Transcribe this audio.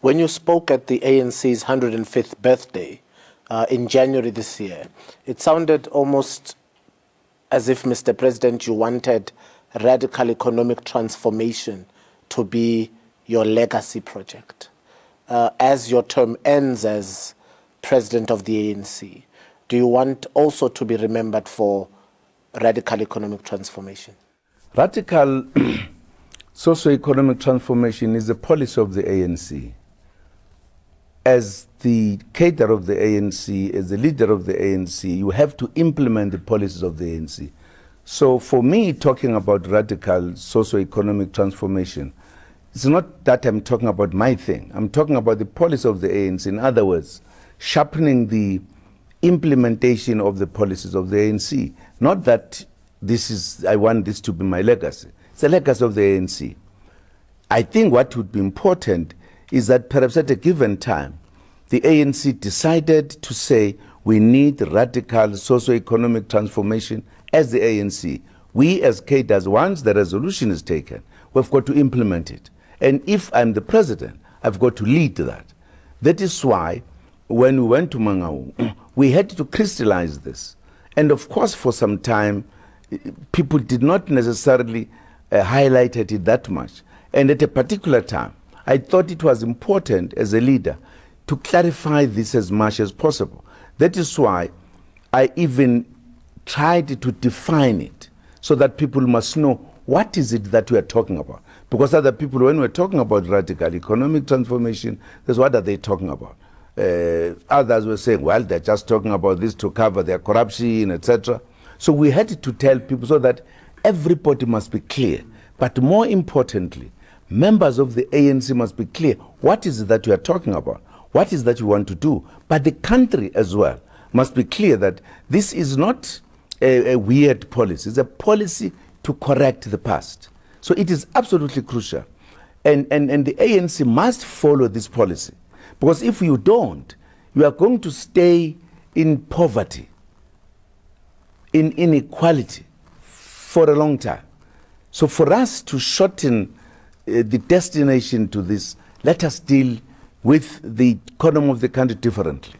When you spoke at the ANC's 105th birthday in January this year, it sounded almost as if, Mr. President, you wanted radical economic transformation to be your legacy project. As your term ends as president of the ANC, do you want also to be remembered for radical economic transformation? Radical socio-economic transformation is the policy of the ANC. As the cadre of the ANC, as the leader of the ANC, you have to implement the policies of the ANC. So for me, talking about radical socio-economic transformation, it's not that I'm talking about my thing. I'm talking about the policy of the ANC. In other words, sharpening the implementation of the policies of the ANC. Not that I want this to be my legacy. It's the legacy of the ANC. I think what would be important is that perhaps at a given time, the ANC decided to say we need radical socio-economic transformation as the ANC. We as cadres, once the resolution is taken, we've got to implement it. And if I'm the president, I've got to lead that. That is why when we went to Mangaung, we had to crystallize this. And of course, for some time, people did not necessarily highlight it that much. And at a particular time, I thought it was important as a leader to clarify this as much as possible. That is why I even tried to define it so that people must know what is it that we are talking about. Because other people, when we're talking about radical economic transformation, that's what are they talking about? Others were saying, well, they're just talking about this to cover their corruption, etc. So we had to tell people so that everybody must be clear. But more importantly, members of the ANC must be clear. What is it that we are talking about? What is that you want to do? But the country as well must be clear that this is not a weird policy. It's a policy to correct the past. So it is absolutely crucial. And the ANC must follow this policy. Because if you don't, you are going to stay in poverty, in inequality for a long time. So for us to shorten the destination to this, let us deal with the economy of the country differently.